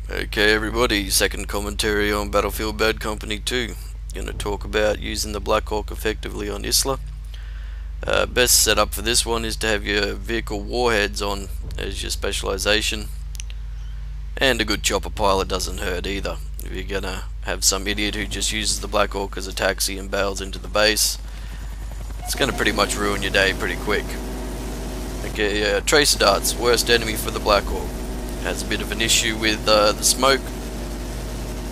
Okay everybody, second commentary on Battlefield Bad Company 2. Going to talk about using the Blackhawk effectively on Isla. Best setup for this one is to have your vehicle warheads on as your specialization. And a good chopper pilot doesn't hurt either. If you're going to have some idiot who just uses the Blackhawk as a taxi and bails into the base, it's going to pretty much ruin your day pretty quick. Okay, tracer darts, worst enemy for the Blackhawk. Has a bit of an issue with the smoke.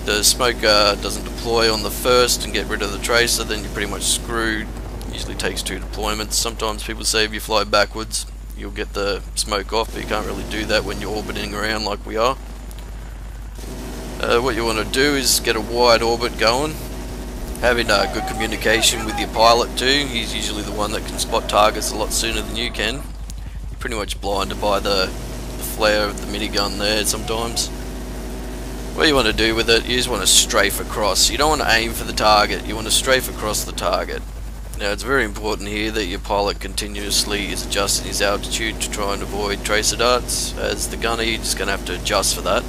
The smoke doesn't deploy on the first and get rid of the tracer, then you're pretty much screwed. Usually takes 2 deployments. Sometimes people say if you fly backwards you'll get the smoke off, but you can't really do that when you're orbiting around like we are. What you want to do is get a wide orbit going. Having good communication with your pilot too. He's usually the one that can spot targets a lot sooner than you can. You're pretty much blinded by the flare of the minigun there sometimes. What you want to do with it, you just want to strafe across. You don't want to aim for the target, you want to strafe across the target. Now it's very important here that your pilot continuously is adjusting his altitude to try and avoid tracer darts. As the gunner, you're just going to have to adjust for that.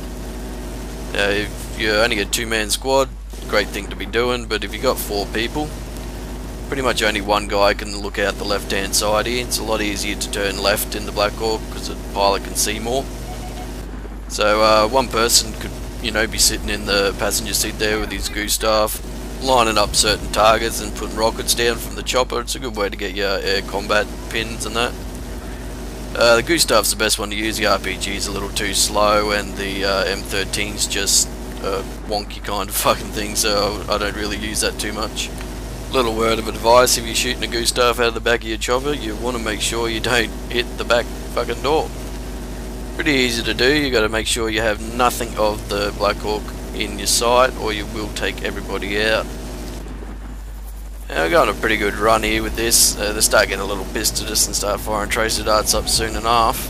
Now if you're only a 2-man squad, great thing to be doing, but if you've got 4 people, pretty much only one guy can look out the left hand side here. It's a lot easier to turn left in the Blackhawk because the pilot can see more. So one person could, be sitting in the passenger seat there with his goose staff, lining up certain targets and putting rockets down from the chopper. It's a good way to get your air combat pins and that. The goose staff's the best one to use. The RPG's a little too slow and the M13's just a wonky kind of fucking thing, so I don't really use that too much. Little word of advice: if you're shooting a goose staff out of the back of your chopper, you want to make sure you don't hit the back fucking door. Pretty easy to do. You got to make sure you have nothing of the Blackhawk in your sight, or you will take everybody out. Now we're going a pretty good run here with this. They start getting a little pissed at us and start firing tracer darts up soon enough.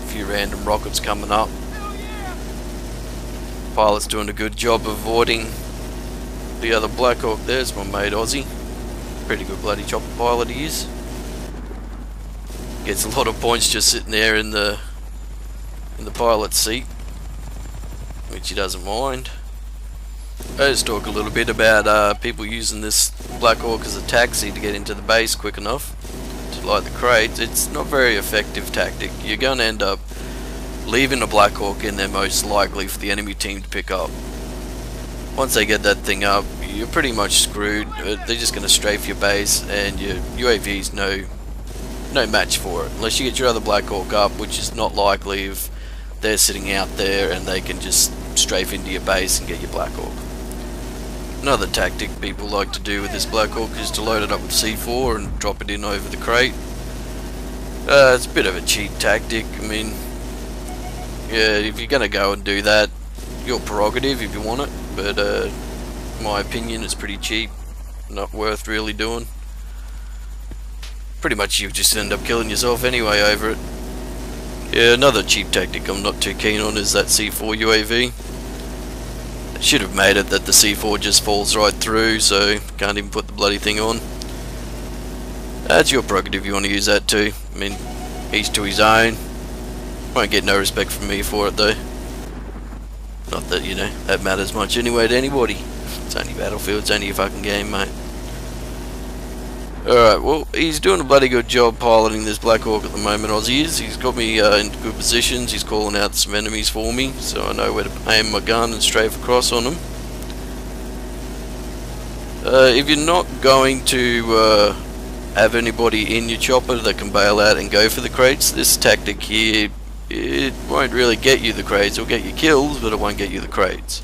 A few random rockets coming up. Pilot's doing a good job avoiding the other Blackhawk. There's my mate Aussie. Pretty good bloody chopper pilot he is. Gets a lot of points just sitting there in the pilot's seat, which he doesn't mind. Let's talk a little bit about people using this Blackhawk as a taxi to get into the base quick enough to light the crates. It's not a very effective tactic. You're going to end up leaving a Blackhawk in there most likely for the enemy team to pick up. Once they get that thing up, you're pretty much screwed. They're just going to strafe your base, and your UAV's no match for it. Unless you get your other Blackhawk up, which is not likely if they're sitting out there and they can just strafe into your base and get your Blackhawk. Another tactic people like to do with this Blackhawk is to load it up with C4 and drop it in over the crate. It's a bit of a cheap tactic. I mean, yeah, if you're going to go and do that, your prerogative if you want it, but in my opinion it's pretty cheap, not worth really doing. Pretty much you just end up killing yourself anyway over it. Yeah, another cheap tactic I'm not too keen on is that C4 UAV. They should have made it that the C4 just falls right through, so can't even put the bloody thing on. That's your prerogative if you want to use that too. I mean, each to his own. Won't get no respect from me for it though. Not that, that matters much anyway to anybody. It's only Battlefield, it's only a fucking game, mate. Alright, well, he's doing a bloody good job piloting this Blackhawk at the moment, Aussie is. He's got me in good positions, he's calling out some enemies for me, so I know where to aim my gun and strafe across on them. If you're not going to have anybody in your chopper that can bail out and go for the crates, this tactic here, it won't really get you the crates. It'll get you kills, but it won't get you the crates.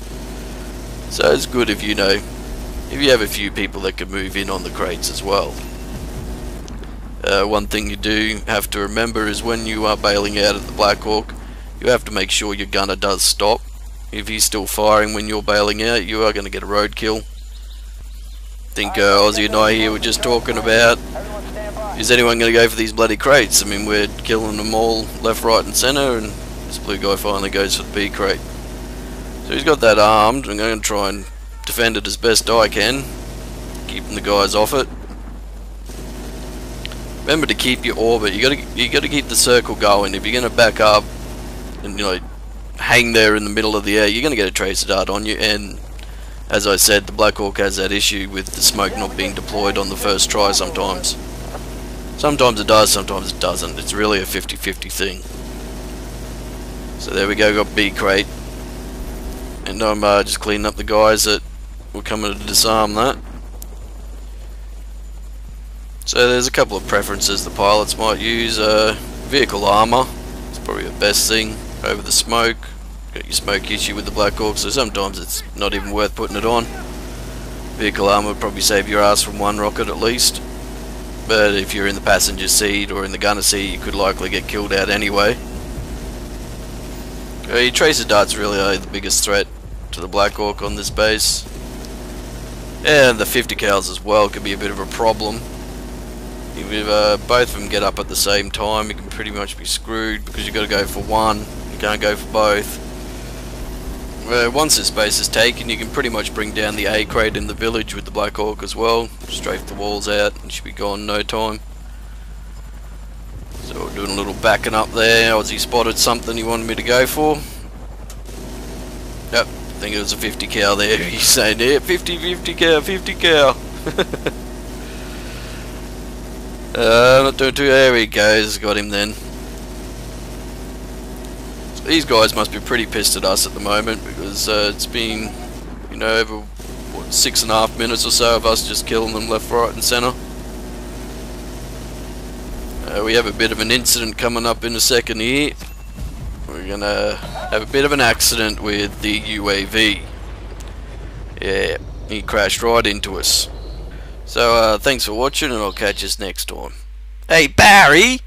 So it's good if you have a few people that can move in on the crates as well. One thing you do have to remember is when you are bailing out of the Blackhawk, you have to make sure your gunner does stop. If he's still firing when you're bailing out, you are going to get a roadkill. I think Aussie and I here were just talking about, is anyone going to go for these bloody crates? I mean, we're killing them all left, right and centre, and this blue guy finally goes for the B crate. So he's got that armed. I'm going to try and defend it as best I can, keeping the guys off it. Remember to keep your orbit. You got to keep the circle going. If you're going to back up and hang there in the middle of the air, you're going to get a tracer dart on you. And as I said, the Blackhawk has that issue with the smoke not being deployed on the first try sometimes. Sometimes it does, sometimes it doesn't. It's really a 50-50 thing. So there we go, got B crate. And I'm just cleaning up the guys that were coming to disarm that. So there's a couple of preferences the pilots might use. Vehicle armor, it's probably the best thing over the smoke. Got your smoke issue with the Blackhawk, so sometimes it's not even worth putting it on. Vehicle armor would probably save your ass from one rocket at least. But if you're in the passenger seat or in the gunner seat, you could likely get killed out anyway. Your tracer darts really are the biggest threat to the Blackhawk on this base. And the 50 cals as well could be a bit of a problem. If both of them get up at the same time, you can pretty much be screwed because you've got to go for one, you can't go for both. Once this base is taken, you can pretty much bring down the A crate in the village with the Blackhawk as well. Strafe the walls out and should be gone in no time. So we're doing a little backing up there. Aussie spotted something he wanted me to go for. Yep, I think it was a 50 cal there. He's saying, yeah, 50 cal, 50 cal. Not doing too. There he goes. Got him then. So these guys must be pretty pissed at us at the moment because it's been, you know, over what, 6.5 minutes or so of us just killing them left, right, and centre. We have a bit of an incident coming up in a second here. We're gonna have a bit of an accident with the UAV. Yeah, he crashed right into us. So thanks for watching, and I'll catch us next time. Hey Barry!